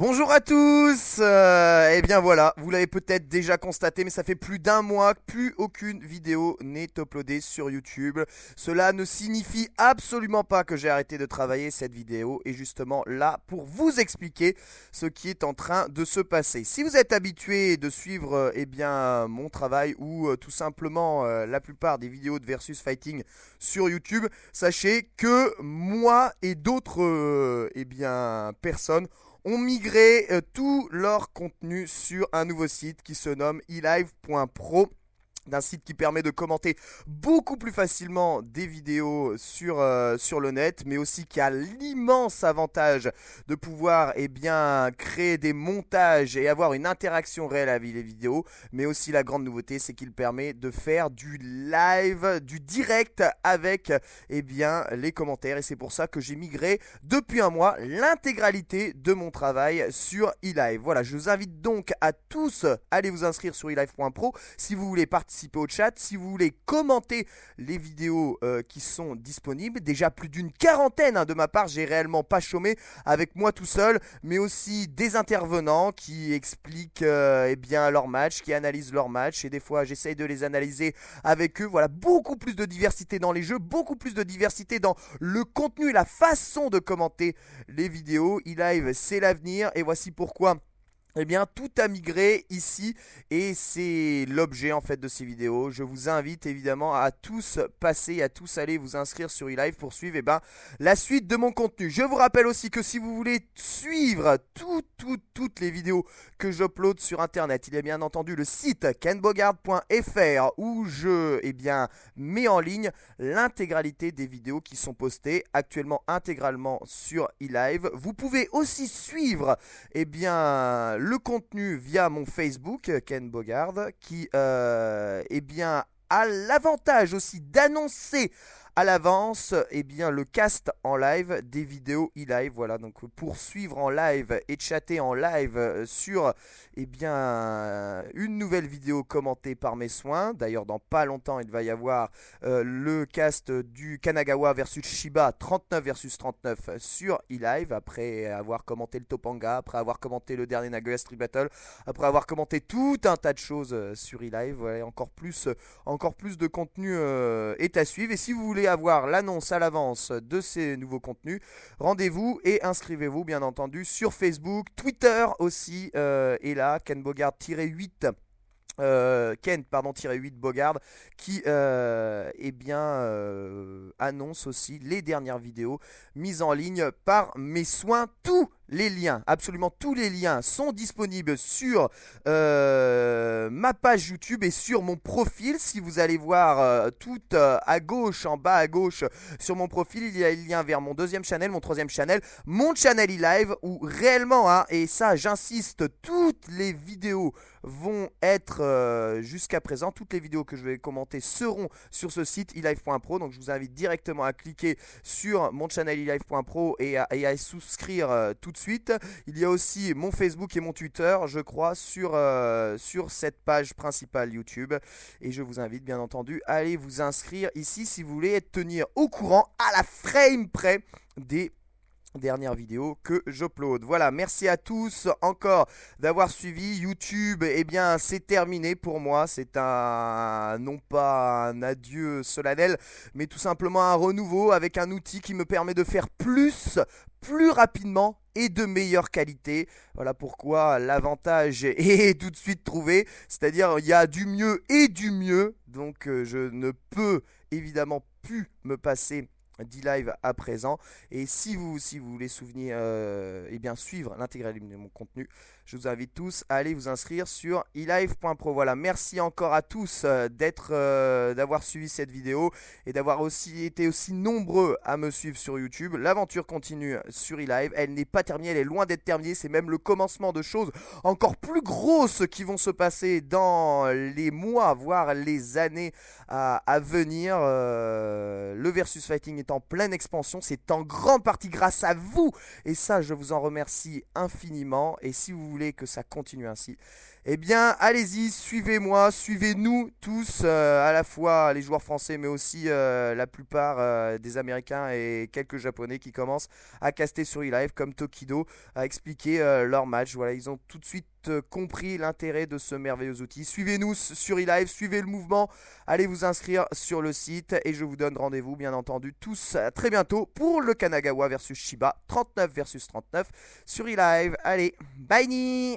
Bonjour à tous. Eh bien voilà, vous l'avez peut-être déjà constaté, mais ça fait plus d'un mois que plus aucune vidéo n'est uploadée sur YouTube. Cela ne signifie absolument pas que j'ai arrêté de travailler. Cette vidéo est justement là pour vous expliquer ce qui est en train de se passer. Si vous êtes habitué de suivre mon travail ou tout simplement la plupart des vidéos de Versus Fighting sur YouTube, sachez que moi et d'autres personnes ont migré tout leur contenu sur un nouveau site qui se nomme elive.pro, d'un site qui permet de commenter beaucoup plus facilement des vidéos sur le net, mais aussi qui a l'immense avantage de pouvoir créer des montages et avoir une interaction réelle avec les vidéos. Mais aussi la grande nouveauté, c'est qu'il permet de faire du live, du direct avec les commentaires. Et c'est pour ça que j'ai migré depuis un mois l'intégralité de mon travail sur eLive. Voilà, je vous invite donc à tous à aller vous inscrire sur elive.pro si vous voulez participer au chat, si vous voulez commenter les vidéos qui sont disponibles. Déjà plus d'une quarantaine de ma part, j'ai réellement pas chômé avec moi tout seul, mais aussi des intervenants qui expliquent leur match, qui analysent leur match, et des fois j'essaye de les analyser avec eux. Voilà, beaucoup plus de diversité dans les jeux, beaucoup plus de diversité dans le contenu et la façon de commenter les vidéos. eLive, c'est l'avenir, et voici pourquoi. Eh bien, tout a migré ici et c'est l'objet en fait de ces vidéos. Je vous invite évidemment à tous passer, à tous aller vous inscrire sur eLive pour suivre la suite de mon contenu. Je vous rappelle aussi que si vous voulez suivre toutes les vidéos que j'upload sur internet, il y a bien entendu le site kenbogard.fr où je mets en ligne l'intégralité des vidéos qui sont postées actuellement intégralement sur eLive. Vous pouvez aussi suivre le contenu via mon Facebook, Ken Bogard, qui a l'avantage aussi d'annoncer à l'avance le cast en live des vidéos eLive. Voilà, donc pour suivre en live et chatter en live sur une nouvelle vidéo commentée par mes soins. D'ailleurs, dans pas longtemps, il va y avoir le cast du Kanagawa versus Shiba 39 versus 39 sur eLive, après avoir commenté le Topanga, après avoir commenté le dernier Nagoya Street Battle, après avoir commenté tout un tas de choses sur eLive. Voilà, encore plus de contenu est à suivre. Et si vous voulez avoir l'annonce à l'avance de ces nouveaux contenus, rendez-vous et inscrivez-vous bien entendu sur Facebook, Twitter aussi est là, Ken Bogard-8. Ken-8 Bogard qui annonce aussi les dernières vidéos mises en ligne par mes soins. Tous les liens, absolument tous les liens sont disponibles sur ma page YouTube et sur mon profil. Si vous allez voir tout à gauche, en bas à gauche sur mon profil, il y a le lien vers mon deuxième channel, mon troisième channel, mon channel eLive où réellement, et ça j'insiste, toutes les vidéos vont être jusqu'à présent, toutes les vidéos que je vais commenter seront sur ce site elive.pro. Donc je vous invite directement à cliquer sur mon channel elive.pro et à souscrire tout de suite. Il y a aussi mon Facebook et mon Twitter, je crois, sur cette page principale YouTube. Et je vous invite bien entendu à aller vous inscrire ici si vous voulez être tenir au courant à la frame près des dernière vidéo que j'upload. Voilà, merci à tous encore d'avoir suivi. YouTube, c'est terminé pour moi. C'est non pas un adieu solennel, mais tout simplement un renouveau avec un outil qui me permet de faire plus rapidement et de meilleure qualité. Voilà pourquoi l'avantage est tout de suite trouvé. C'est-à-dire, il y a du mieux et du mieux. Donc, je ne peux évidemment plus me passer d'eLive à présent. Et si vous voulez suivre l'intégralité de mon contenu, je vous invite tous à aller vous inscrire sur elive.pro. Voilà, merci encore à tous d'avoir suivi cette vidéo et d'avoir aussi été aussi nombreux à me suivre sur YouTube. L'aventure continue sur eLive, elle n'est pas terminée, elle est loin d'être terminée, c'est même le commencement de choses encore plus grosses qui vont se passer dans les mois, voire les années à venir. Le Versus Fighting est est en pleine expansion. C'est en grande partie grâce à vous. Et ça, je vous en remercie infiniment. Et si vous voulez que ça continue ainsi, eh bien, allez-y, suivez-moi, suivez-nous tous, à la fois les joueurs français, mais aussi la plupart des Américains et quelques Japonais qui commencent à caster sur eLive, comme Tokido, à expliquer leur match. Voilà, ils ont tout de suite compris l'intérêt de ce merveilleux outil. Suivez-nous sur eLive, suivez le mouvement, allez vous inscrire sur le site et je vous donne rendez-vous, bien entendu, tous très bientôt pour le Kanagawa versus Shiba, 39 versus 39 sur eLive. Allez, bye ni.